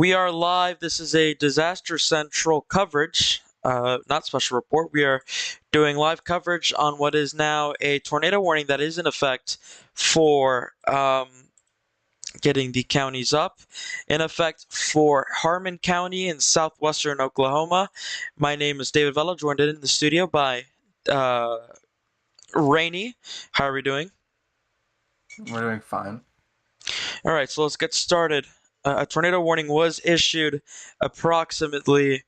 We are live. This is a Disaster Central coverage, not special report. We are doing live coverage on what is now a tornado warning that is in effect for getting the counties up. In effect for Harmon County in southwestern Oklahoma. My name is David Vela, joined in the studio by Rainey. How are we doing? We're doing fine. All right, so let's get started. A tornado warning was issued approximately,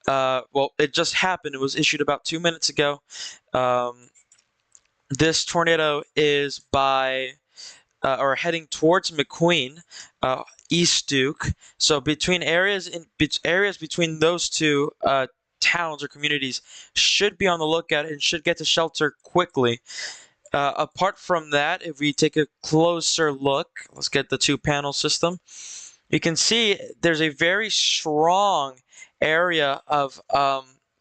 well, it just happened. It was issued about 2 minutes ago. This tornado is by, or heading towards McQueen, East Duke. So between areas between those two towns or communities should be on the lookout and should get to shelter quickly. Apart from that, if we take a closer look, let's get the two-panel system. You can see there's a very strong area of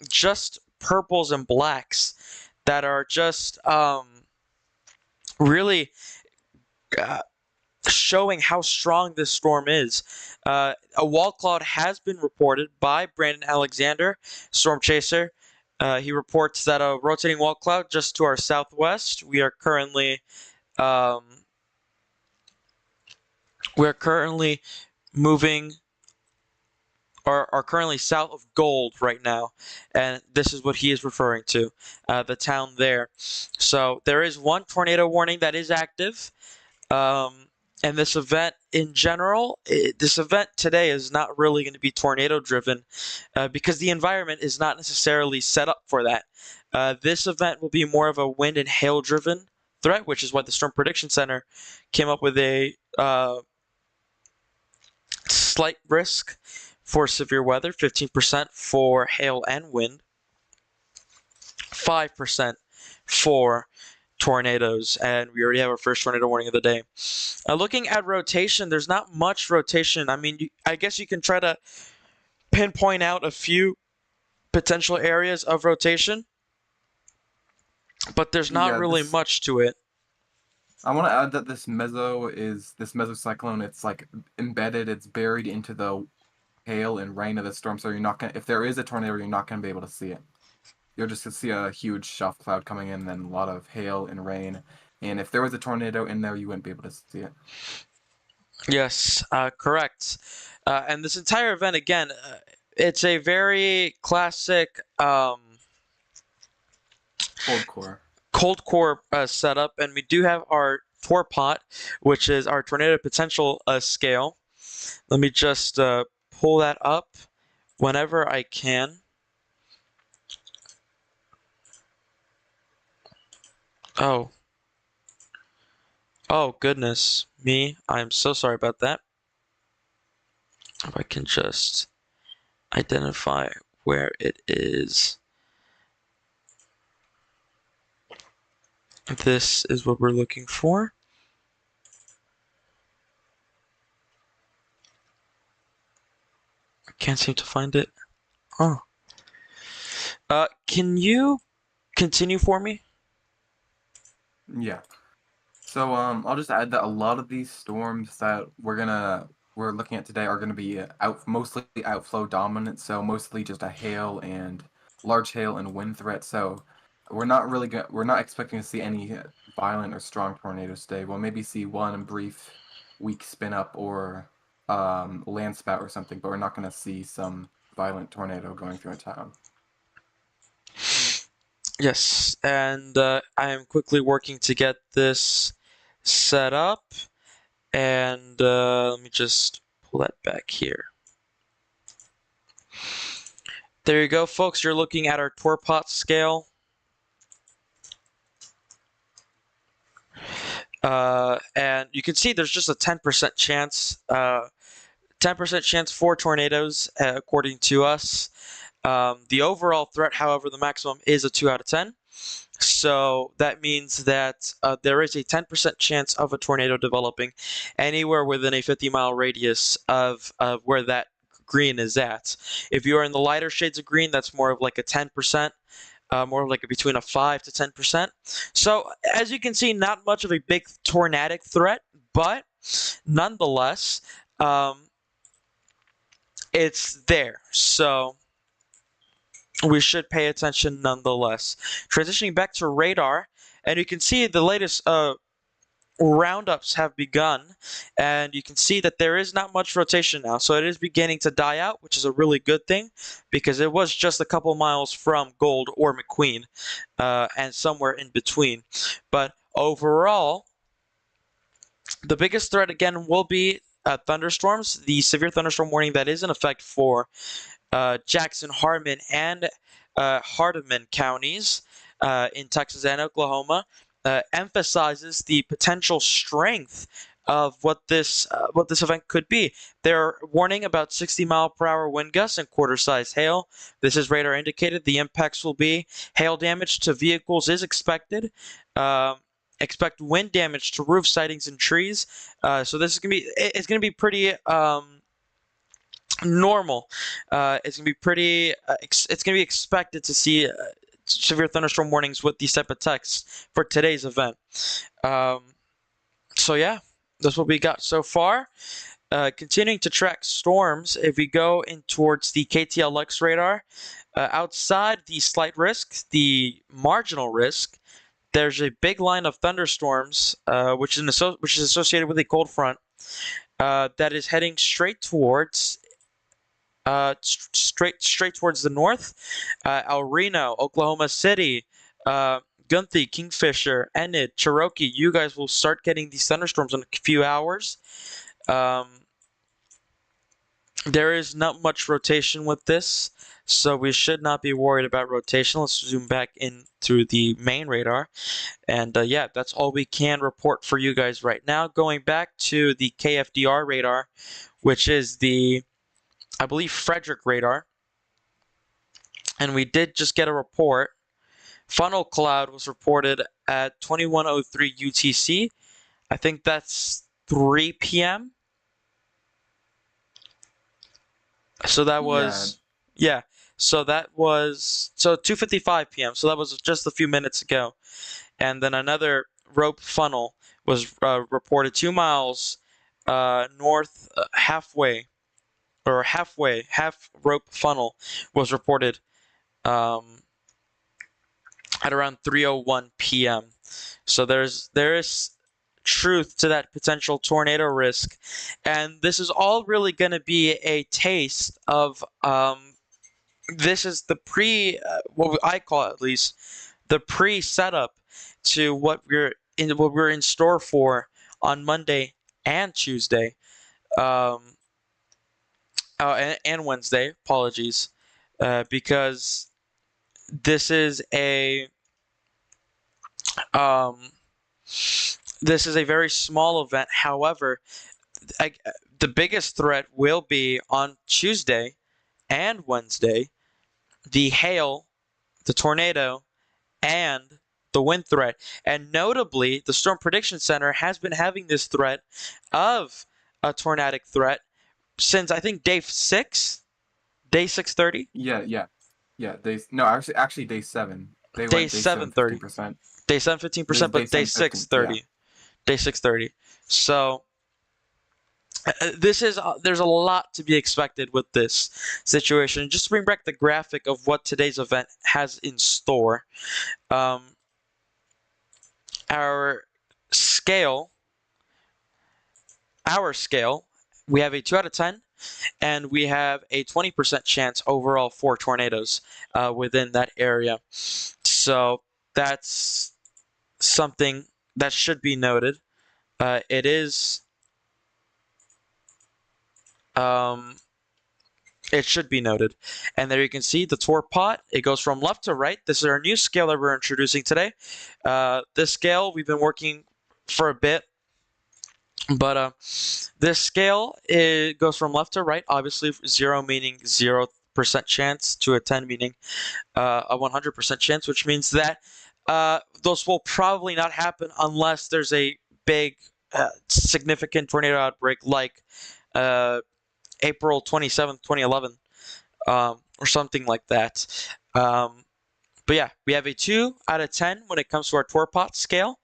just purples and blacks that are just really showing how strong this storm is. A wall cloud has been reported by Brandon Alexander, storm chaser. He reports that a rotating wall cloud just to our southwest. We are currently moving, or are currently south of Gold right now, and this is what he is referring to, the town there. So there is one tornado warning that is active. And this event in general, this event today is not really going to be tornado driven because the environment is not necessarily set up for that. This event will be more of a wind and hail driven threat, which is what the Storm Prediction Center came up with a slight risk for severe weather, 15% for hail and wind, 5% for tornadoes, and we already have our first tornado warning of the day. Looking at rotation, there's not much rotation. I mean, I guess you can try to pinpoint out a few potential areas of rotation, but there's not really much to it. I want to add that this mesocyclone. It's like embedded. It's buried into the hail and rain of the storm. So you're not gonna. If there is a tornado, you're not gonna be able to see it. You'll just see a huge shelf cloud coming in, and then a lot of hail and rain. And if there was a tornado in there, you wouldn't be able to see it. Yes, correct. And this entire event, again, it's a very classic cold core setup, and we do have our TORPOT, which is our tornado potential scale. Let me just pull that up whenever I can. Oh, goodness me. I'm so sorry about that. If I can just identify where it is. This is what we're looking for. I can't seem to find it. Oh. Can you continue for me? Yeah. So I'll just add that a lot of these storms that we're looking at today are gonna be mostly outflow dominant. So mostly just a large hail and wind threat. So we're not expecting to see any violent or strong tornadoes today. We'll maybe see one brief weak spin up or land spout or something, but we're not gonna see some violent tornado going through a town. Yes, and I am quickly working to get this set up, and let me just pull that back here. There you go, folks. You're looking at our TORPOT scale. And you can see there's just a 10% chance, 10% chance for tornadoes, according to us. The overall threat, however, the maximum is a 2 out of 10. So that means that there is a 10% chance of a tornado developing anywhere within a 50-mile radius of where that green is at. If you are in the lighter shades of green, that's more of like a 10%. More like between a 5 to 10%. So as you can see, not much of a big tornadic threat, but nonetheless, it's there. So we should pay attention nonetheless. Transitioning back to radar, and you can see the latest roundups have begun, and you can see that there is not much rotation now. So it is beginning to die out, which is a really good thing because it was just a couple miles from Gold or McQueen, and somewhere in between. But overall, the biggest threat again will be thunderstorms. The severe thunderstorm warning that is in effect for Jackson, Harmon, and Hardeman counties in Texas and Oklahoma emphasizes the potential strength of what this event could be. They're warning about 60-mile-per-hour wind gusts and quarter-size hail. This is radar indicated. The impacts will be hail damage to vehicles is expected. Expect wind damage to roof sidings and trees. So this is gonna be pretty normal. It's gonna be pretty. It's gonna be expected to see severe thunderstorm warnings with these type of texts for today's event. So yeah, that's what we got so far. Continuing to track storms, if we go in towards the KTLX radar, outside the slight risk, the marginal risk, there's a big line of thunderstorms, which is associated with a cold front that is heading straight towards the north. El Reno, Oklahoma City, Gunthy, Kingfisher, Enid, Cherokee. You guys will start getting these thunderstorms in a few hours. There is not much rotation with this, so we should not be worried about rotation. Let's zoom back into the main radar. And yeah, that's all we can report for you guys right now. Going back to the KFDR radar, which is the, I believe, Frederick radar. And we did just get a report. Funnel cloud was reported at 21:03 UTC. I think that's 3 p.m. So that was, yeah. So that was 2:55 p.m. So that was just a few minutes ago. And then another rope funnel was reported 2 miles north, half rope funnel was reported at around 3:01 p.m. So there is truth to that potential tornado risk, and this is all really going to be a taste of this is the what I call it, at least the pre-setup to what we're in store for on Monday and Tuesday, and Wednesday. Apologies, because this is a very small event. However, the biggest threat will be on Tuesday and Wednesday. The hail, the tornado, and the wind threat. And notably, the Storm Prediction Center has been having this threat of a tornadic threat since, I think, day 6:30. Yeah. Actually, day 7. They Day went day 7:30. 15%. Day 7, 15%, but day 6:30. Yeah. Day 6:30. So there's a lot to be expected with this situation. Just to bring back the graphic of what today's event has in store. Our scale, we have a 2 out of 10, and we have a 20% chance overall for tornadoes within that area. So that's something that should be noted. It is. It should be noted. And there you can see the Tor pot. It goes from left to right. This is our new scale that we're introducing today. This scale we've been working for a bit, but this scale, it goes from left to right. Obviously, 0 meaning 0% chance to a 10 meaning a 100% chance, which means that those will probably not happen unless there's a big, significant tornado outbreak like April 27th, 2011, or something like that. But yeah, we have a 2 out of 10 when it comes to our Torpot scale,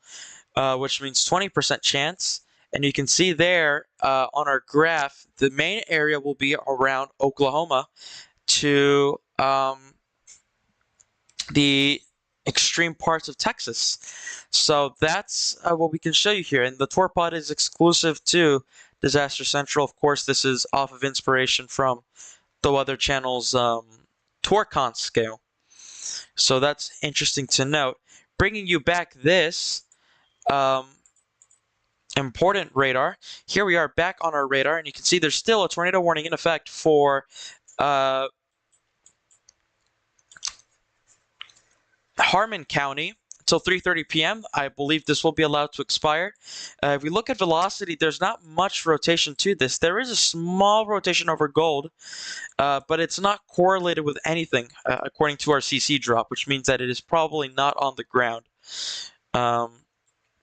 which means 20% chance. And you can see there on our graph, the main area will be around Oklahoma to the extreme parts of Texas. So that's what we can show you here. And the tour pod is exclusive to Disaster Central. Of course, this is off of inspiration from the Weather Channel's TourCon scale. So that's interesting to note. Bringing you back this important radar. Here we are back on our radar, and you can see there's still a tornado warning in effect for Harmon County until 3:30 p.m. I believe this will be allowed to expire. If we look at velocity, there's not much rotation to this. There is a small rotation over gold, but it's not correlated with anything according to our CC drop, which means that it is probably not on the ground.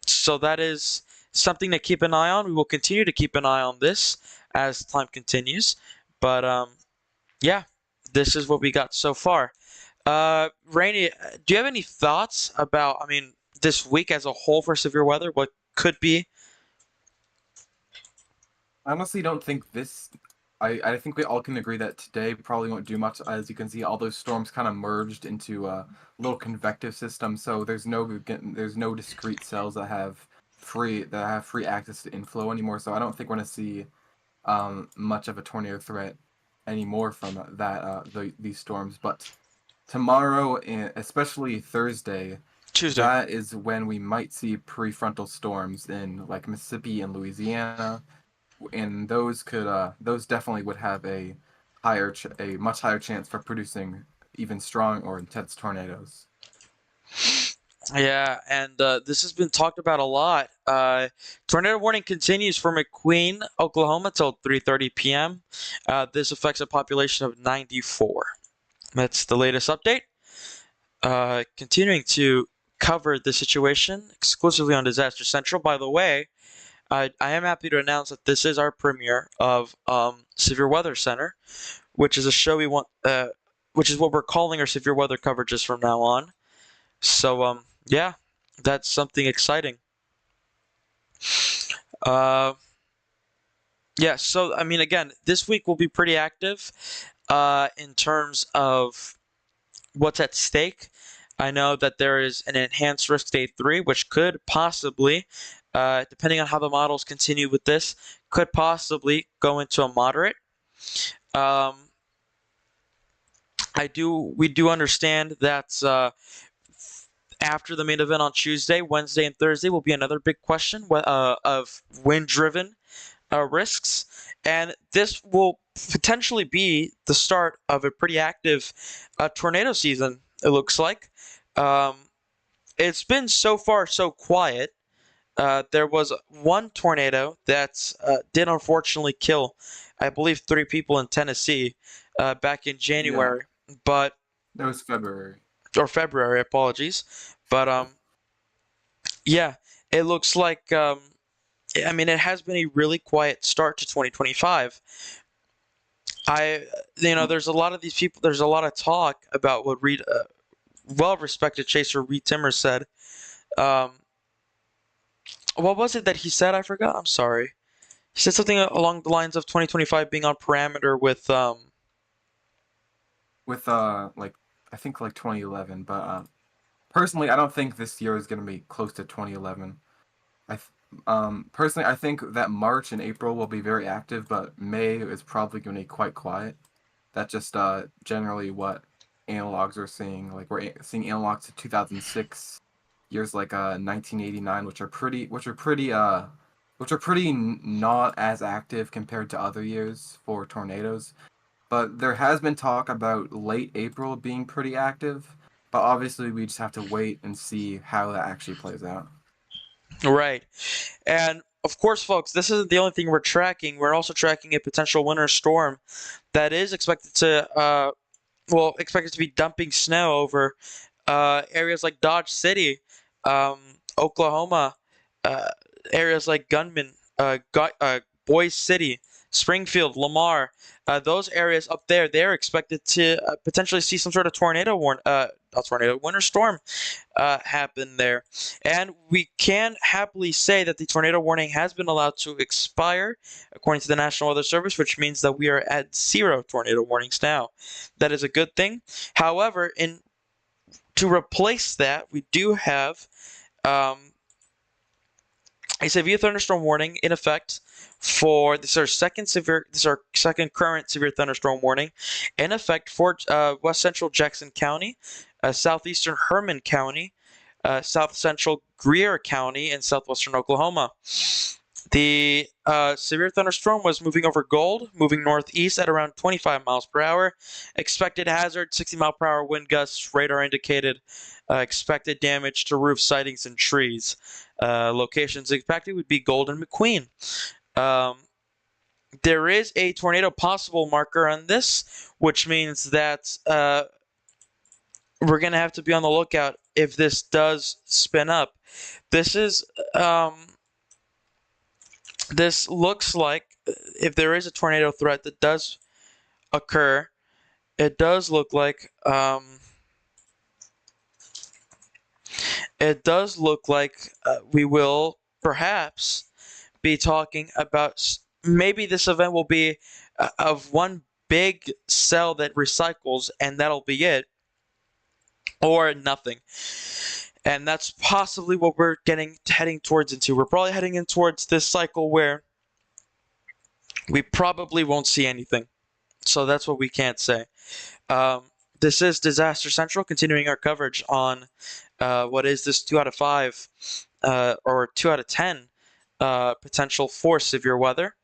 So that is something to keep an eye on. We will continue to keep an eye on this as time continues. But yeah, this is what we got so far. Rainy, do you have any thoughts about, this week as a whole for severe weather? What could be? I honestly don't think this. I think we all can agree that today probably won't do much. As you can see, all those storms kind of merged into a little convective system. So there's no discrete cells that have free access to inflow anymore. So I don't think we're gonna see much of a tornado threat anymore from these storms. But tomorrow, especially Thursday, Tuesday. that is when we might see prefrontal storms in like Mississippi and Louisiana, and those definitely would have a much higher chance for producing even strong or intense tornadoes. Yeah, and this has been talked about a lot. Tornado warning continues for McQueen, Oklahoma, till 3:30 p.m. This affects a population of 94. That's the latest update. Continuing to cover the situation exclusively on Disaster Central. By the way, I am happy to announce that this is our premiere of Severe Weather Center, which is a show we want, which is what we're calling our severe weather coverages from now on. So yeah, that's something exciting. Yeah, so again, this week will be pretty active in terms of what's at stake. I know that there is an enhanced risk day 3, which could possibly, depending on how the models continue with this, could possibly go into a moderate. We do understand that after the main event on Tuesday, Wednesday, and Thursday will be another big question of wind-driven risks, and this will potentially be the start of a pretty active tornado season. It looks like it's been so far so quiet. There was one tornado that did unfortunately kill, I believe, 3 people in Tennessee back in January. Yeah. But that was February. Or February, apologies. But yeah, it looks like it has been a really quiet start to 2025. There's a lot of these people. There's a lot of talk about what well-respected chaser Reed Timmer said. What was it that he said? I forgot. I'm sorry. He said something along the lines of 2025 being on parameter with I think like 2011. But personally, I don't think this year is going to be close to 2011. Personally, I think that March and April will be very active, but May is probably going to be quite quiet. That's just generally what analogs are seeing. Like we're seeing analogs to 2006, years like 1989, which are pretty not as active compared to other years for tornadoes. But there has been talk about late April being pretty active, but obviously we just have to wait and see how that actually plays out. Right. And of course, folks, this isn't the only thing we're tracking. We're also tracking a potential winter storm that is expected to be dumping snow over areas like Dodge City, Oklahoma, areas like Boise City, Springfield, Lamar, those areas up there, they're expected to potentially see some sort of not tornado, winter storm happen there. And we can happily say that the tornado warning has been allowed to expire, according to the National Weather Service, which means that we are at 0 tornado warnings now. That is a good thing. However, to replace that, we do have a severe thunderstorm warning in effect for this is our second current severe thunderstorm warning in effect for west central Jackson County, southeastern Herman County, south central Greer County, and southwestern Oklahoma. The severe thunderstorm was moving over Gold, moving northeast at around 25 miles per hour. Expected hazard, 60 mile per hour wind gusts, radar indicated. Expected damage to roof sidings and trees. Locations impacted would be Gold and McQueen. There is a tornado possible marker on this, which means that we're going to have to be on the lookout if this does spin up. This looks like if there is a tornado threat that does occur, it does look like we will perhaps be talking about maybe this event will be of one big cell that recycles and that'll be it, or nothing. And that's possibly what we're heading towards into. We're probably heading in towards this cycle where we probably won't see anything. So that's what we can't say. This is Disaster Central, continuing our coverage on what is this 2 out of 5 or 2 out of 10 potential for severe weather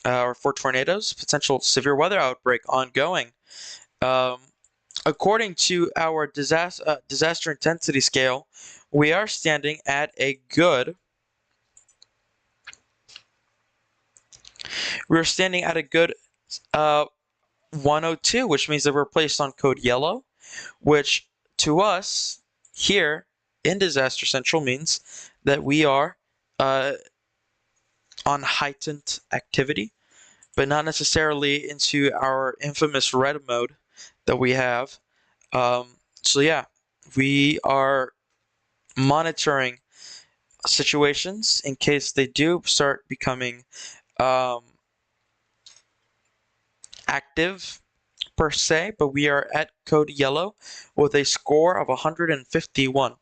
or for tornadoes, potential severe weather outbreak ongoing. According to our disaster intensity scale, we are standing at a good 102, which means that we're placed on code yellow, which to us here in Disaster Central means that we are on heightened activity, but not necessarily into our infamous red mode that we have. So yeah, we are monitoring situations in case they do start becoming active per se, but we are at code yellow with a score of 151.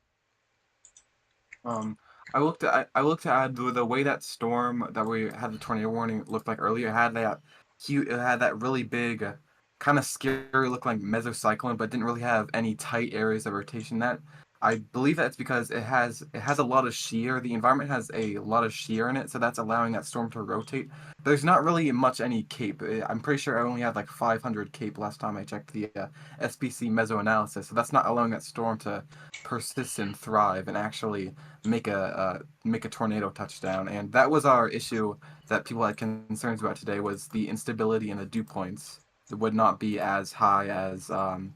I looked at the way that storm that we had the tornado warning looked like earlier. It had that really big, kind of scary look like mesocyclone, but didn't really have any tight areas of rotation. That I believe that's because it has a lot of shear. The environment has a lot of shear in it, so that's allowing that storm to rotate. But there's not really much any cape. I'm pretty sure I only had like 500 cape last time I checked the SPC meso analysis. So that's not allowing that storm to persist and thrive and actually make a tornado touchdown. And that was our issue that people had concerns about today, was the instability in the dew points. It would not be as high as to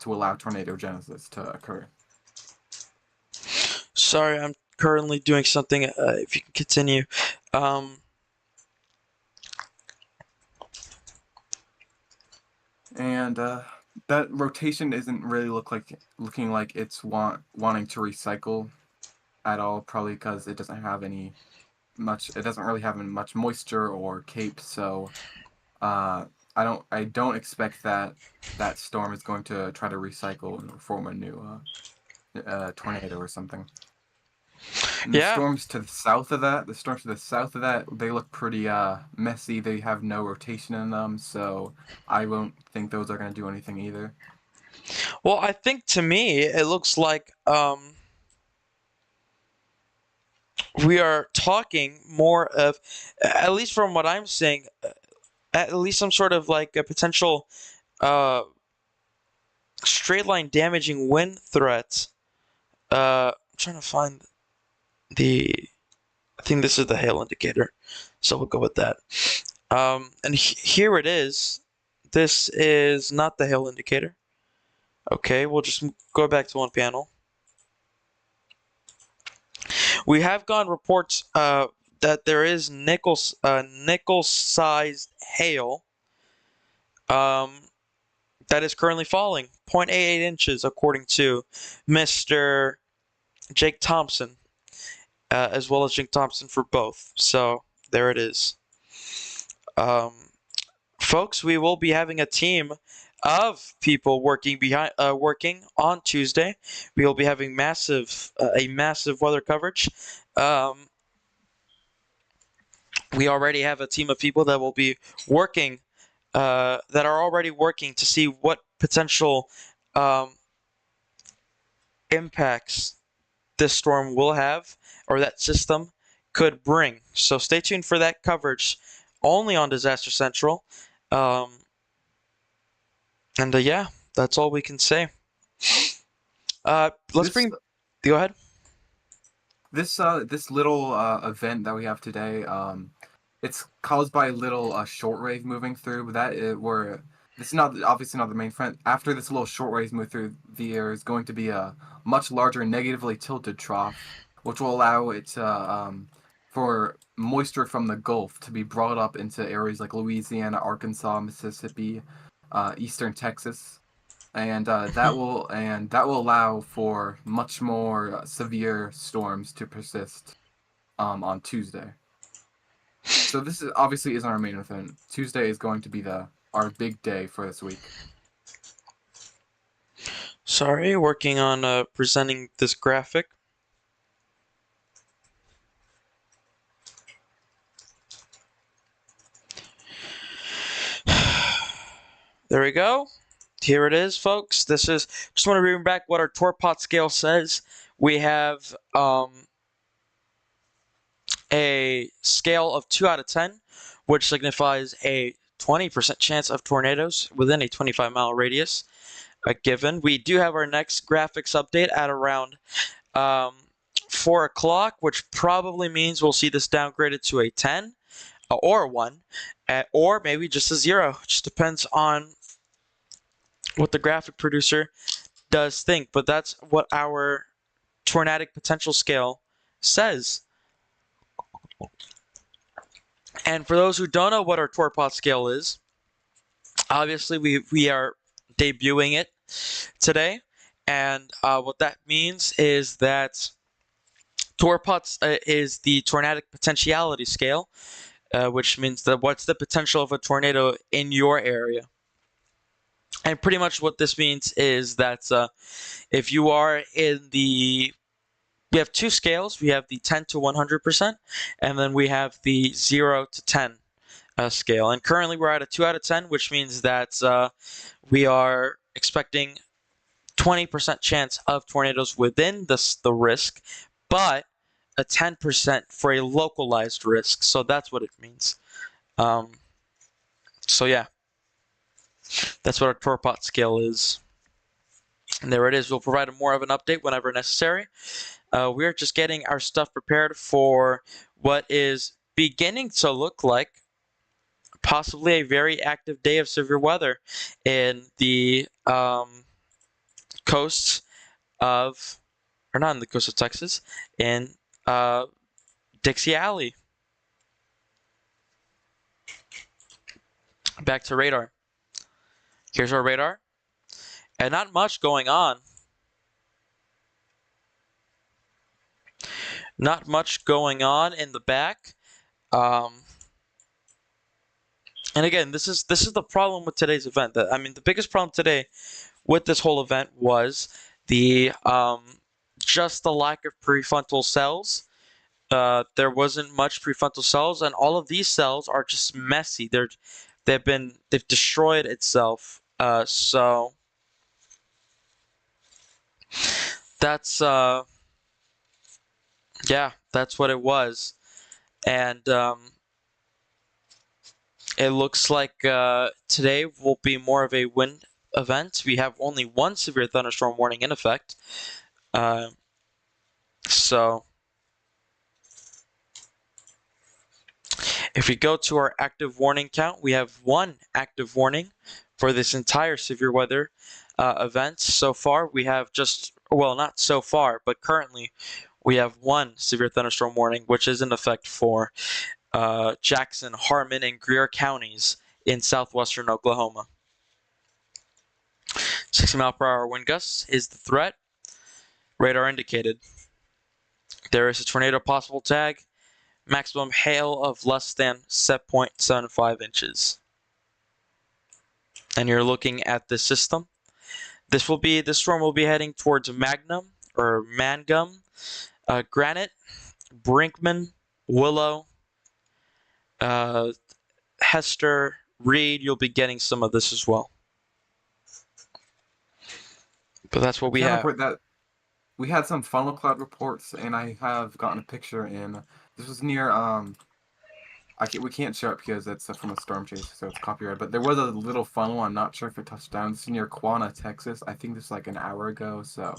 allow tornado genesis to occur. Sorry, I'm currently doing something. If you can continue. And that rotation isn't really looking like it's wanting to recycle at all, probably because it doesn't have it doesn't really have much moisture or cape, so I don't expect that storm is going to try to recycle and form a new tornado or something. And Yeah. The storms to the south of that, they look pretty messy. They have no rotation in them, so I won't think those are going to do anything either. Well, I think to me it looks like we are talking more of, at least from what I'm seeing, at least some sort of like a potential straight line damaging wind threat. I'm trying to find I think this is the hail indicator, so we'll go with that. And here it is. This is not the hail indicator. Okay, we'll just go back to one panel. We have gotten reports that there is nickel-sized hail that is currently falling, 0.88 inches, according to Mr. Jake Thompson, as well as Jake Thompson for both. So there it is. Folks, we will be having a team of people working on Tuesday. We will be having a massive weather coverage. We already have a team of people that will be working, that are already working to see what potential impacts this storm will have, or that system could bring. So stay tuned for that coverage only on Disaster Central. Yeah, that's all we can say. Go ahead. This little event that we have today, it's caused by a little shortwave moving through. This is obviously not the main front. After this little shortwave move through, there is going to be a much larger negatively tilted trough, which will allow it for moisture from the Gulf to be brought up into areas like Louisiana, Arkansas, Mississippi, eastern Texas, and that will allow for much more severe storms to persist on Tuesday. So this obviously isn't our main event. Tuesday is going to be our big day for this week. Sorry, working on presenting this graphic. There we go. Here it is, folks. Just want to bring back what our Torpot scale says. We have a scale of 2 out of 10, which signifies a 20% chance of tornadoes within a 25-mile radius. Given. We do have our next graphics update at around 4 o'clock, which probably means we'll see this downgraded to a 10 or a 1, or maybe just a 0. Just depends on what the graphic producer does think, but that's what our tornadic potential scale says. And for those who don't know what our Torpot scale is, obviously we are debuting it today, and what that means is that Torpot is the tornadic potentiality scale, which means that what's the potential of a tornado in your area. And pretty much what this means is that if you are we have two scales. We have the 10 to 100%, and then we have the 0 to 10 scale. And currently we're at a 2 out of 10, which means that we are expecting 20% chance of tornadoes within the risk, but a 10% for a localized risk. So that's what it means. So yeah. That's what our Torpot scale is. And there it is. We'll provide more of an update whenever necessary. We're just getting our stuff prepared for what is beginning to look like possibly a very active day of severe weather in the coasts of, or not in the coast of Texas, in Dixie Alley. Back to radar. Here's our radar, and not much going on. Not much going on in the back. And again, this is the problem with today's event. The biggest problem today with this whole event was the just the lack of prefrontal cells. There wasn't much prefrontal cells, and all of these cells are just messy. They've destroyed itself. So that's yeah, that's what it was. And it looks like today will be more of a wind event. We have only one severe thunderstorm warning in effect. So if we go to our active warning count, we have one active warning for this entire severe weather event. So far, we have not so far, but currently we have one severe thunderstorm warning, which is in effect for Jackson, Harmon, and Greer counties in southwestern Oklahoma. 60-mile-per-hour wind gusts is the threat. Radar indicated. There is a tornado possible tag. Maximum hail of less than 7.75 inches. And you're looking at the system. This storm will be heading towards Magnum or Mangum, Granite, Brinkman, Willow, Hester, Reed. You'll be getting some of this as well. But that's what we have. That we had some funnel cloud reports, and I have gotten a picture in. This was near we can't show it because it's from a storm chase, so it's copyrighted. But there was a little funnel. I'm not sure if it touched down. It's near Quanah, Texas. I think this was like an hour ago. So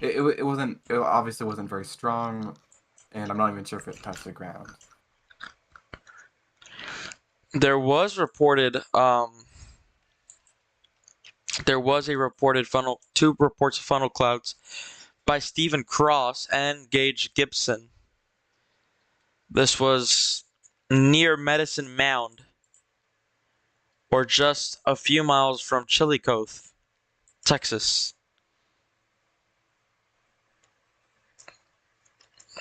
it wasn't. It obviously wasn't very strong, and I'm not even sure if it touched the ground. There was reported. There was a reported two reports of funnel clouds by Stephen Cross and Gage Gibson. This was near Medicine Mound, or just a few miles from Chillicothe, Texas.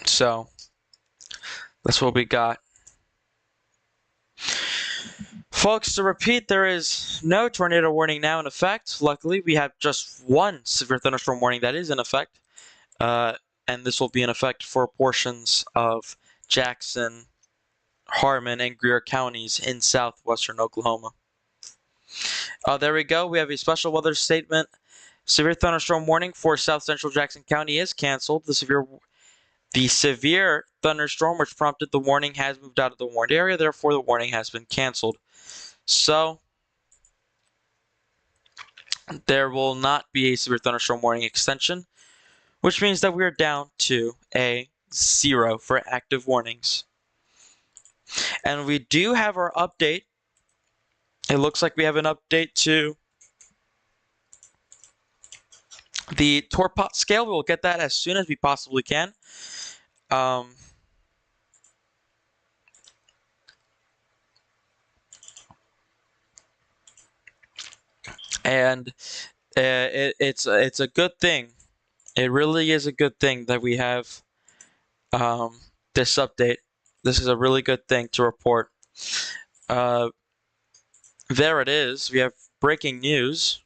So, that's what we got. Folks, to repeat, there is no tornado warning now in effect. Luckily, we have just one severe thunderstorm warning that is in effect. And this will be in effect for portions of Jackson, Harmon, and Greer counties in southwestern Oklahoma. There we go. We have a special weather statement. Severe thunderstorm warning for south central Jackson County is canceled. The severe thunderstorm which prompted the warning has moved out of the warned area. Therefore, the warning has been canceled. So, there will not be a severe thunderstorm warning extension, which means that we are down to a 0 for active warnings. And we do have our update. It looks like we have an update to the Torpot scale. We will get that as soon as we possibly can. And it's a good thing. It really is a good thing that we have this update. This is a really good thing to report. There it is. We have breaking news.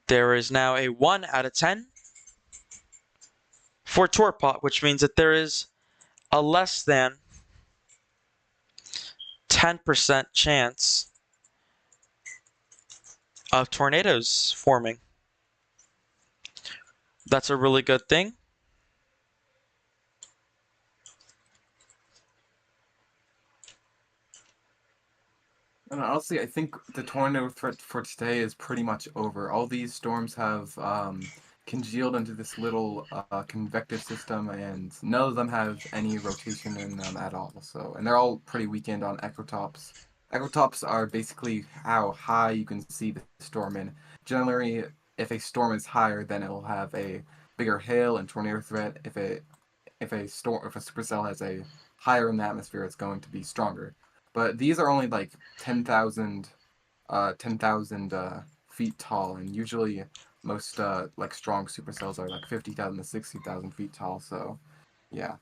There is now a 1 out of 10 for Torpot, which means that there is a less than 10% chance of tornadoes forming. That's a really good thing. And honestly, I think the tornado threat for today is pretty much over. All these storms have congealed into this little convective system, and none of them have any rotation in them at all. So, and they're all pretty weakened on echotops. Echotops are basically how high you can see the storm in. Generally, if a storm is higher, then it will have a bigger hail and tornado threat. If a supercell has a higher in the atmosphere, it's going to be stronger. But these are only like 10,000 feet tall, and usually most like strong supercells are like 50,000 to 60,000 feet tall. So, yeah.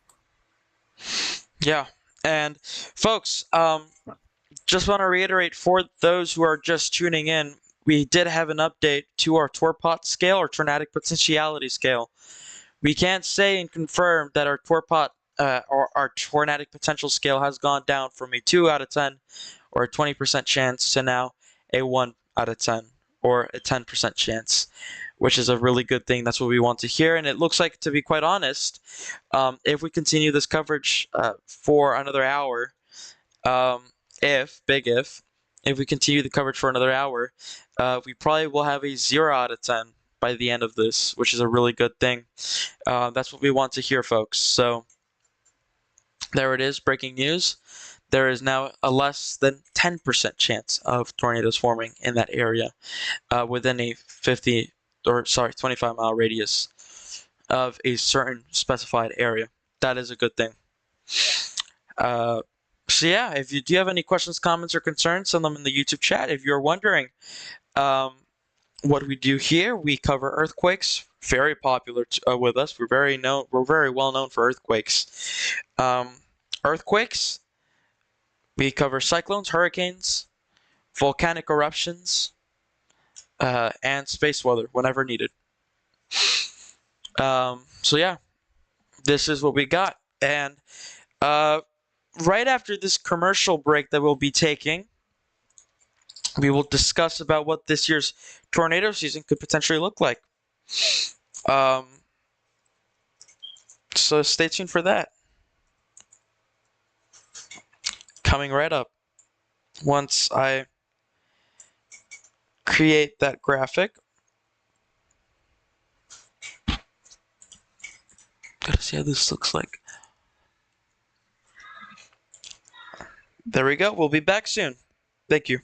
Yeah, and folks, just want to reiterate for those who are just tuning in, we did have an update to our Torpot scale, or tornadic potentiality scale. We can't say and confirm that our Torpot or our tornadic potential scale has gone down from a 2 out of 10 or a 20% chance to now a 1 out of 10 or a 10% chance, which is a really good thing. That's what we want to hear. And it looks like, to be quite honest, if we continue this coverage for another hour, if we continue the coverage for another hour, we probably will have a 0 out of 10 by the end of this, which is a really good thing. That's what we want to hear, folks. So there it is, breaking news. There is now a less than 10% chance of tornadoes forming in that area within a 25-mile radius. of a certain specified area. That is a good thing. So yeah, if you do have any questions, comments, or concerns, send them in the YouTube chat. If you're wondering what we do here, we cover earthquakes. Very popular with us. We're very well known for earthquakes. Earthquakes. We cover cyclones, hurricanes, volcanic eruptions, and space weather whenever needed. So yeah, this is what we got, and right after this commercial break that we'll be taking, we will discuss about what this year's tornado season could potentially look like. So stay tuned for that. Coming right up. Once I create that graphic. Gotta see how this looks like. There we go. We'll be back soon. Thank you.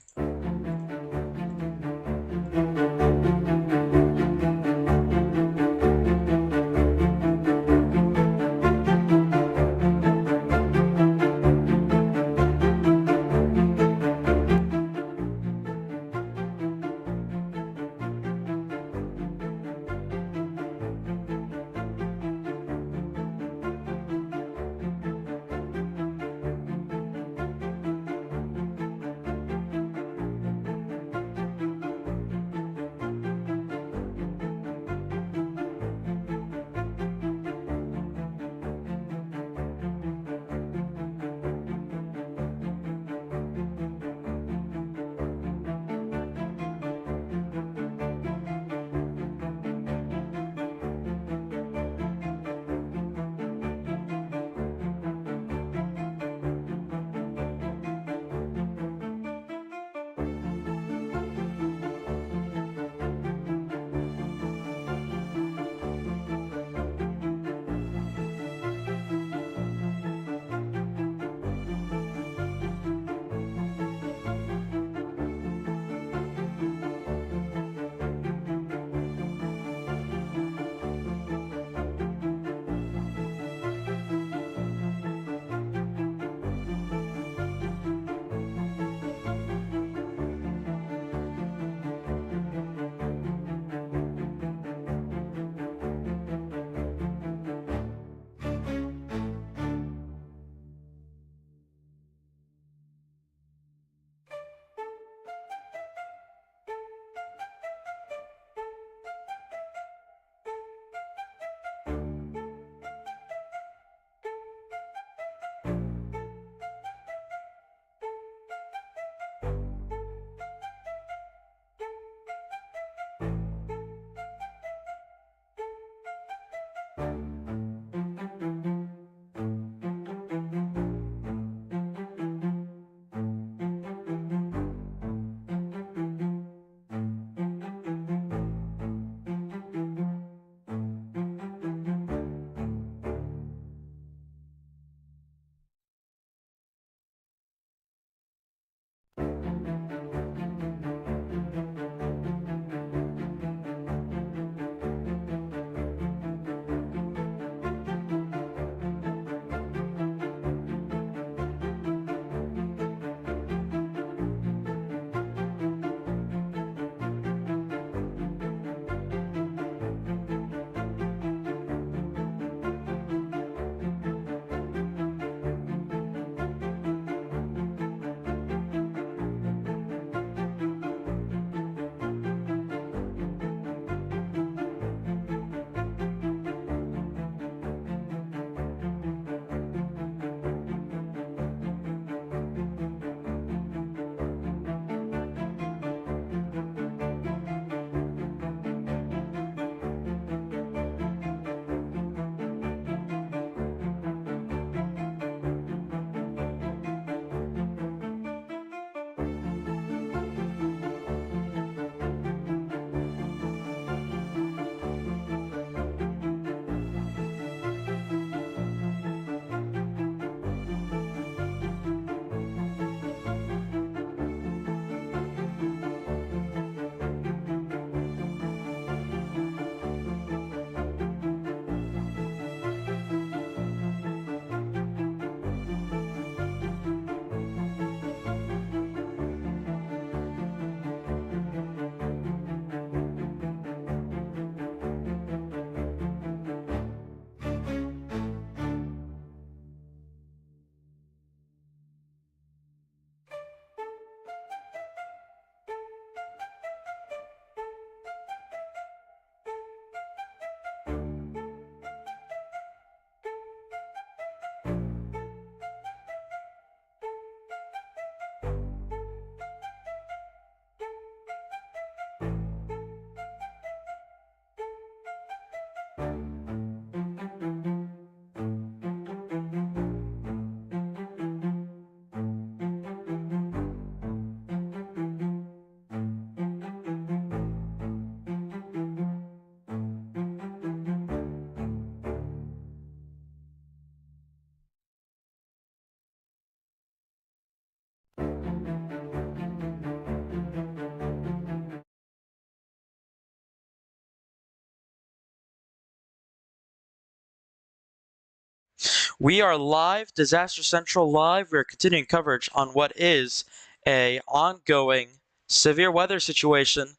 We are live, Disaster Central Live. We are continuing coverage on what is a ongoing severe weather situation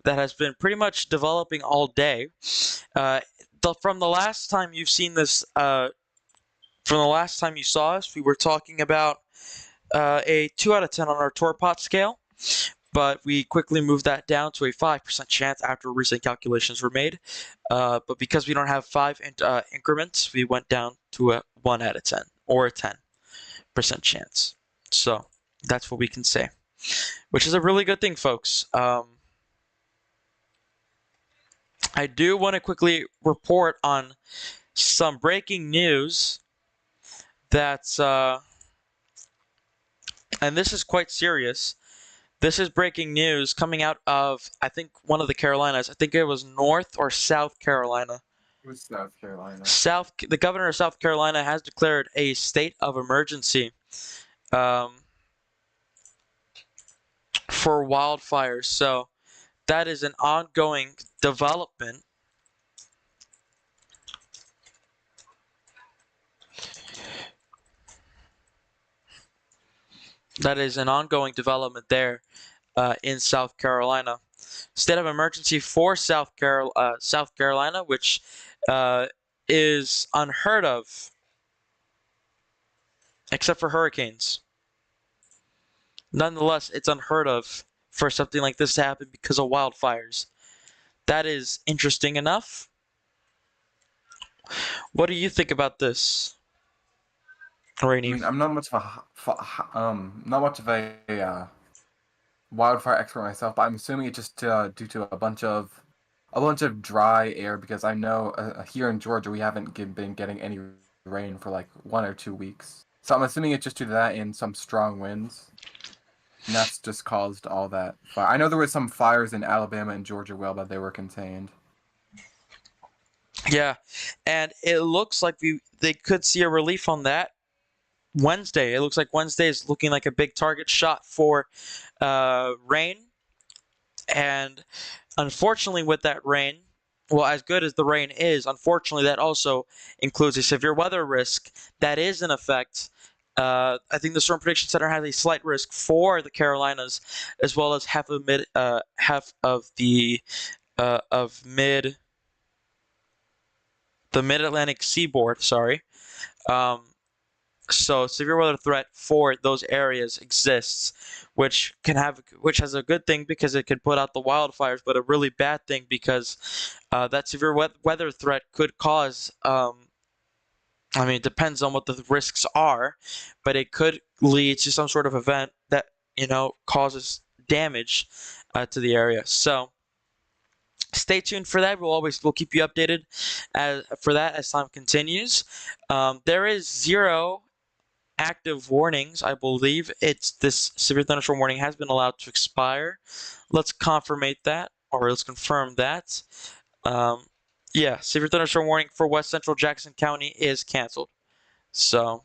that has been pretty much developing all day. From the last time you've seen this, from the last time you saw us, we were talking about a 2 out of 10 on our Torpot scale, but we quickly moved that down to a 5% chance after recent calculations were made. But because we don't have 5 increments, we went down to a 1 out of 10 or a 10% chance. So that's what we can say, which is a really good thing, folks. I do want to quickly report on some breaking news that's, and this is quite serious. This is breaking news coming out of, I think, one of the Carolinas. I think it was North or South Carolina. It was South Carolina. The governor of South Carolina has declared a state of emergency for wildfires. So that is an ongoing development. That is an ongoing development there in South Carolina. State of emergency for South Carolina, which is unheard of, except for hurricanes. Nonetheless, it's unheard of for something like this to happen because of wildfires. That is interesting enough. What do you think about this, Rainey? I mean, I'm not much of a wildfire expert myself, but I'm assuming it's just due to a bunch of dry air, because I know here in Georgia we haven't been getting any rain for like 1 or 2 weeks. So I'm assuming it's just due to that and some strong winds. And that's just caused all that fire. I know there were some fires in Alabama and Georgia, but they were contained. Yeah, and it looks like they could see a relief on that Wednesday. It looks like Wednesday is looking like a big target shot for rain. And unfortunately, with that rain, well, as good as the rain is, unfortunately, that also includes a severe weather risk that is in effect. I think the Storm Prediction Center has a slight risk for the Carolinas, as well as half of the mid-Atlantic seaboard. Sorry. So severe weather threat for those areas exists, which has a good thing because it can put out the wildfires, but a really bad thing because that severe weather threat could cause. I mean, it depends on what the risks are, but it could lead to some sort of event that causes damage to the area. So stay tuned for that. We'll keep you updated for that as time continues. There is 0 active warnings. I believe this severe thunderstorm warning has been allowed to expire. Let's confirm that. Yeah, severe thunderstorm warning for West Central Jackson County is canceled. So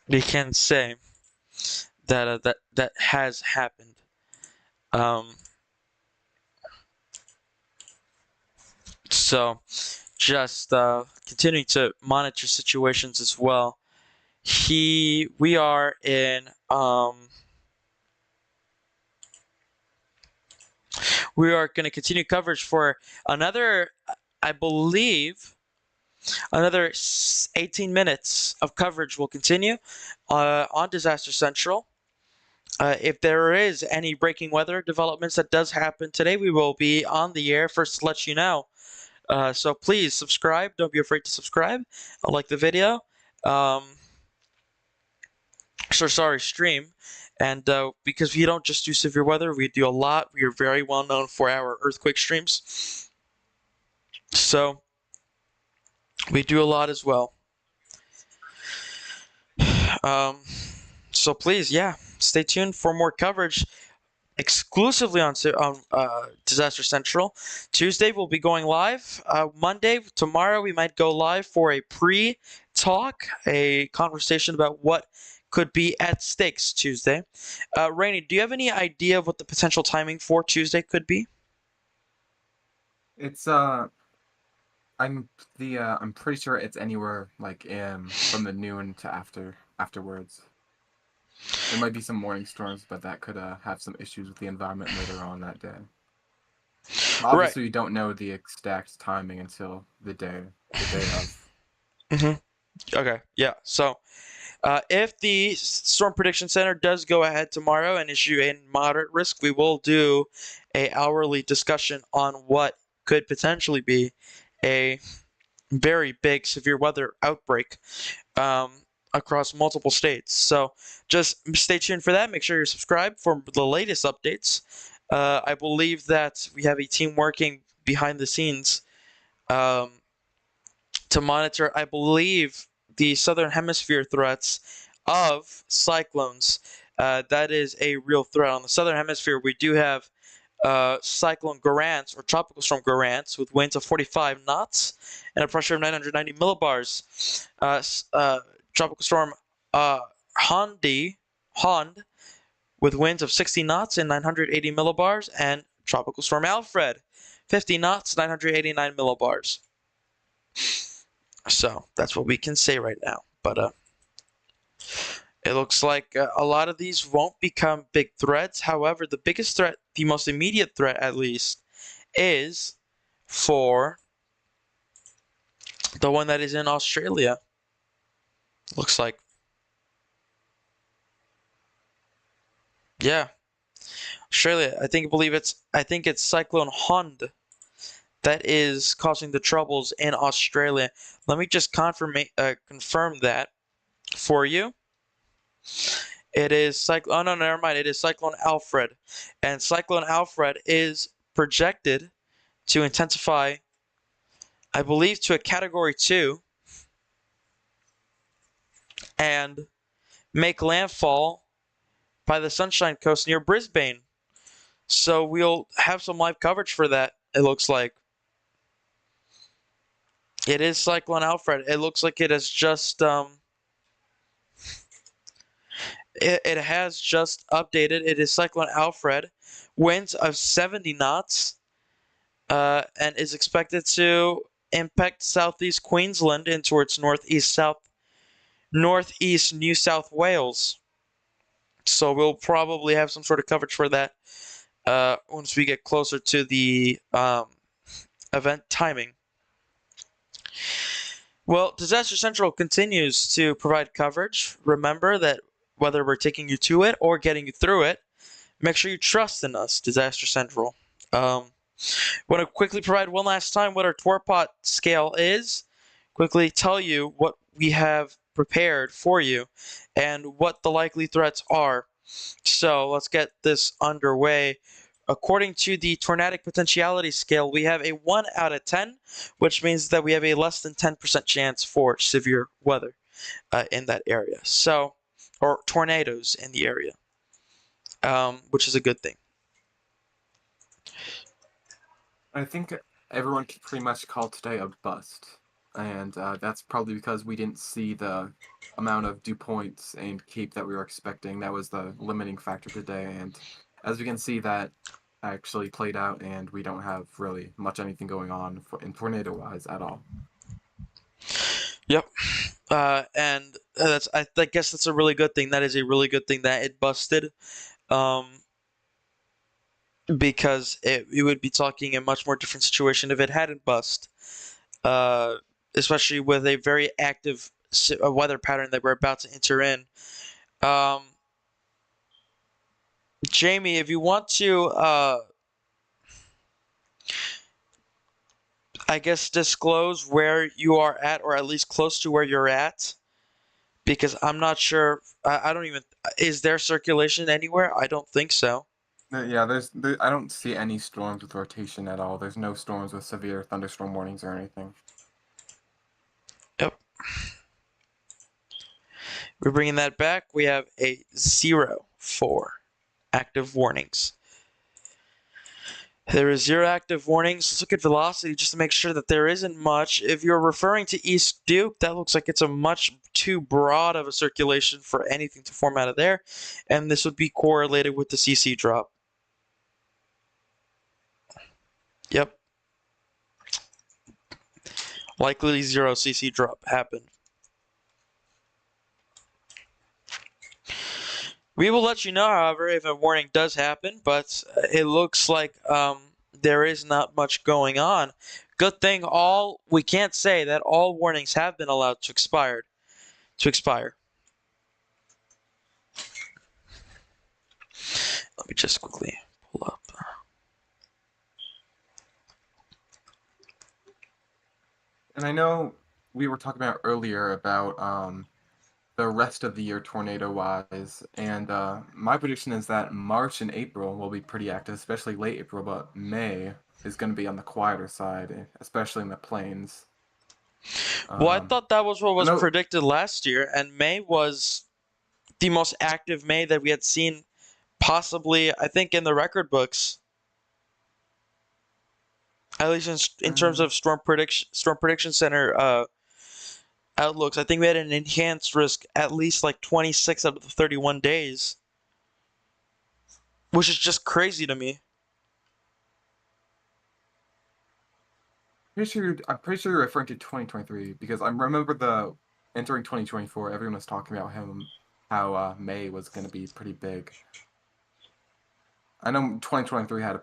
we can say that that has happened. So just continuing to monitor situations as well. We are in we are going to continue coverage for another, I believe, another 18 minutes of coverage will continue on Disaster Central. If there is any breaking weather developments that does happen today, we will be on the air first to let you know. So please subscribe. Don't be afraid to subscribe. Like the video. Stream. And because we don't just do severe weather, we do a lot. We are very well known for our earthquake streams. So we do a lot as well. So please, yeah, stay tuned for more coverage exclusively on Disaster Central. Tuesday we'll be going live. Monday, tomorrow, we might go live for a pre-talk, a conversation about what could be at stakes Tuesday. Rainey, do you have any idea of what the potential timing for Tuesday could be? It's I'm pretty sure it's anywhere like from the noon to afterwards. There might be some morning storms, but that could have some issues with the environment later on that day. Right. Obviously, you don't know the exact timing until the day of. Okay. Yeah. So, if the Storm Prediction Center does go ahead tomorrow and issue a moderate risk, we will do a hourly discussion on what could potentially be a very big severe weather outbreak across multiple states. So just stay tuned for that. Make sure you're subscribed for the latest updates. I believe that we have a team working behind the scenes um, to monitor, I believe, the southern hemisphere threats of cyclones. That is a real threat. On the southern hemisphere, we do have Cyclone Garance, or Tropical Storm Garance, with winds of 45 knots and a pressure of 990 millibars. Tropical Storm Hondi, Hond, with winds of 60 knots and 980 millibars, and Tropical Storm Alfred, 50 knots, 989 millibars. So that's what we can say right now. But it looks like a lot of these won't become big threats. However, the biggest threat, the most immediate threat at least, is for the one that is in Australia. Looks like. Yeah. Australia. I think it's Cyclone Hond that is causing the troubles in Australia. Let me just confirm that for you. It is Oh no, never mind. It is Cyclone Alfred, and Cyclone Alfred is projected to intensify, I believe, to a Category 2 and make landfall by the Sunshine Coast near Brisbane. So we'll have some live coverage for that. It looks like it is Cyclone Alfred. It looks like it has just it has just updated. It is Cyclone Alfred, winds of 70 knots, and is expected to impact southeast Queensland and towards northeast New South Wales. So we'll probably have some sort of coverage for that once we get closer to the event timing. Well, Disaster Central continues to provide coverage. Remember that whether we're taking you to it or getting you through it, make sure you trust in us, Disaster Central. Want to quickly provide one last time what our TWRPOT scale is. Quickly tell you what we have prepared for you and what the likely threats are. So let's get this underway. According to the tornadic potentiality scale, we have a 1 out of 10, which means that we have a less than 10% chance for severe weather in that area. So, or tornadoes in the area, which is a good thing. I think everyone can pretty much call today a bust, and that's probably because we didn't see the amount of dew points and CAPE that we were expecting. That was the limiting factor today, and as we can see, that actually played out, and we don't have really much anything going on in tornado-wise at all. Yep. And I guess that's a really good thing. That is a really good thing that it busted. Because we would be talking a much more different situation if it hadn't bust. Especially with a very active weather pattern that we're about to enter in. Jamie, if you want to, I guess, disclose where you are at, or at least close to where you're at, because I'm not sure. I don't even. Is there circulation anywhere? I don't think so. Yeah, I don't see any storms with rotation at all. There's no storms with severe thunderstorm warnings or anything. Yep. We're bringing that back. We have a 0 for active warnings. There is 0 active warnings. Let's look at velocity just to make sure that there isn't much. If you're referring to East Duke, that looks like it's a much too broad of a circulation for anything to form out of there. And this would be correlated with the CC drop. Yep. Likely 0 CC drop happened. We will let you know, however, if a warning does happen, but it looks like there is not much going on. Good thing we can't say that all warnings have been allowed to expire. Let me just quickly pull up. And I know we were talking about earlier about the rest of the year tornado-wise, and my prediction is that March and April will be pretty active, especially late April, but May is going to be on the quieter side, especially in the plains. Well, I thought that was what was no, predicted last year, and May was the most active May that we had seen, possibly, I think, in the record books. At least in terms of Storm Prediction Center outlooks, I think we had an enhanced risk at least like 26 out of the 31 days, which is just crazy to me. I'm pretty sure you're referring to 2023 because I remember entering 2024, everyone was talking about how May was going to be pretty big. I know 2023 had a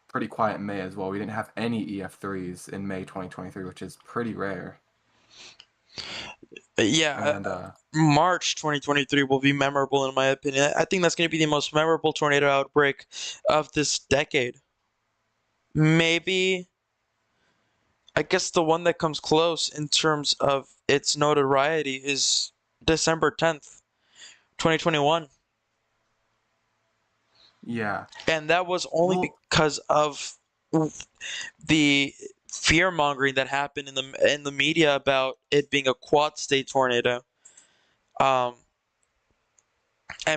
pretty quiet May as well. We didn't have any EF3s in May 2023, which is pretty rare. Yeah, and March 2023 will be memorable in my opinion. I think that's going to be the most memorable tornado outbreak of this decade. Maybe, I guess the one that comes close in terms of its notoriety is December 10th, 2021. Yeah. And that was only because of the fear mongering that happened in the media about it being a quad state tornado. And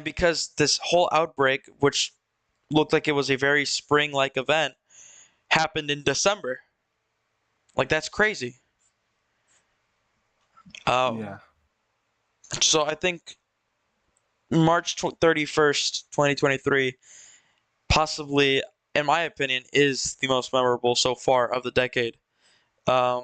because this whole outbreak, which looked like it was a very spring-like event, happened in December. Like, that's crazy. Yeah. So I think March 31st, 2023, possibly, in my opinion, is the most memorable so far of the decade. I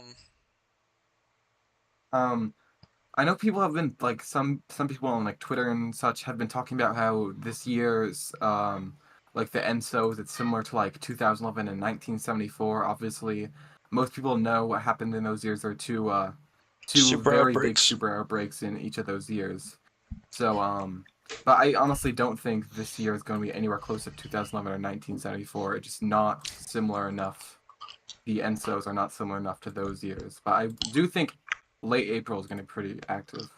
know people have been like some people on like Twitter and such have been talking about how this year's like the ENSOs, it's similar to like 2011 and 1974. Obviously, most people know what happened in those years. There are two very big super outbreaks in each of those years. So but I honestly don't think this year is going to be anywhere close to 2011 or 1974. It's just not similar enough. The ENSOs are not similar enough to those years. But I do think late April is going to be pretty active.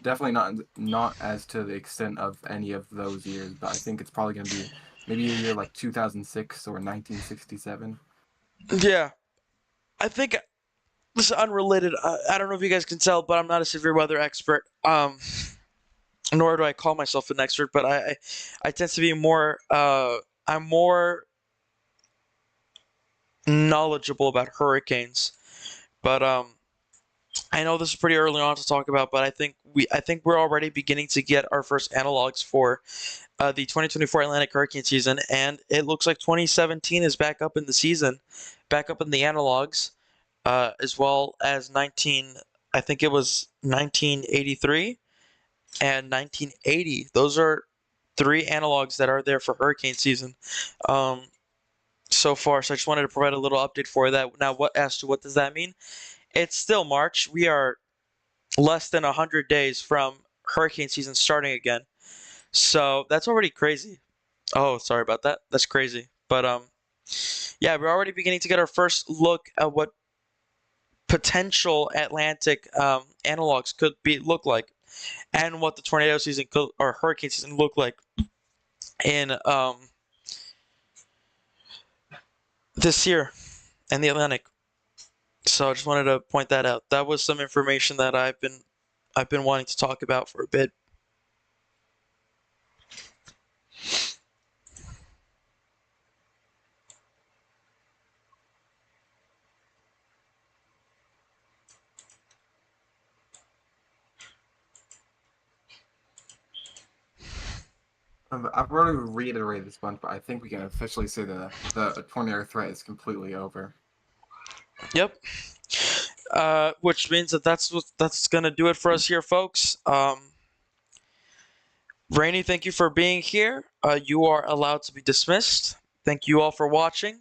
Definitely not as to the extent of any of those years, but I think it's probably going to be maybe a year like 2006 or 1967. Yeah. I think this is unrelated. I don't know if you guys can tell, but I'm not a severe weather expert. Nor do I call myself an expert, but I tend to be more I'm more knowledgeable about hurricanes. But I know this is pretty early on to talk about, but I think we're already beginning to get our first analogs for the 2024 Atlantic hurricane season, and it looks like 2017 is back up in the season, back up in the analogs, as well as I think it was 1983 and 1980. Those are 3 analogs that are there for hurricane season so far. So I just wanted to provide a little update for that. Now, what does that mean? It's still March. We are less than 100 days from hurricane season starting again. So that's already crazy. Oh, sorry about that. That's crazy. But yeah, we're already beginning to get our first look at what potential Atlantic analogs could look like, and what the tornado season or hurricane season look like in this year in the Atlantic. So I just wanted to point that out. That was some information that I've been wanting to talk about for a bit. I've already reiterated this bunch, but I think we can officially say the tornado threat is completely over. Yep. Which means that's gonna do it for us here, folks. Rainy, thank you for being here. You are allowed to be dismissed. Thank you all for watching.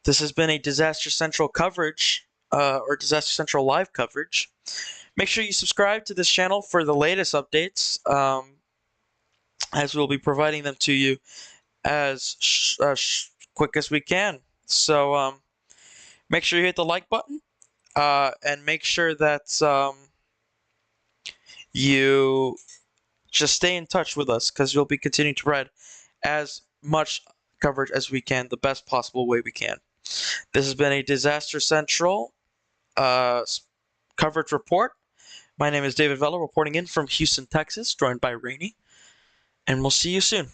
This has been a Disaster Central coverage, or Disaster Central live coverage. Make sure you subscribe to this channel for the latest updates, as we'll be providing them to you as quick as we can. So make sure you hit the like button, and make sure that you just stay in touch with us, because we'll be continuing to provide as much coverage as we can, the best possible way we can. This has been a Disaster Central coverage report. My name is David Vella, reporting in from Houston, Texas, joined by Rainey, and we'll see you soon.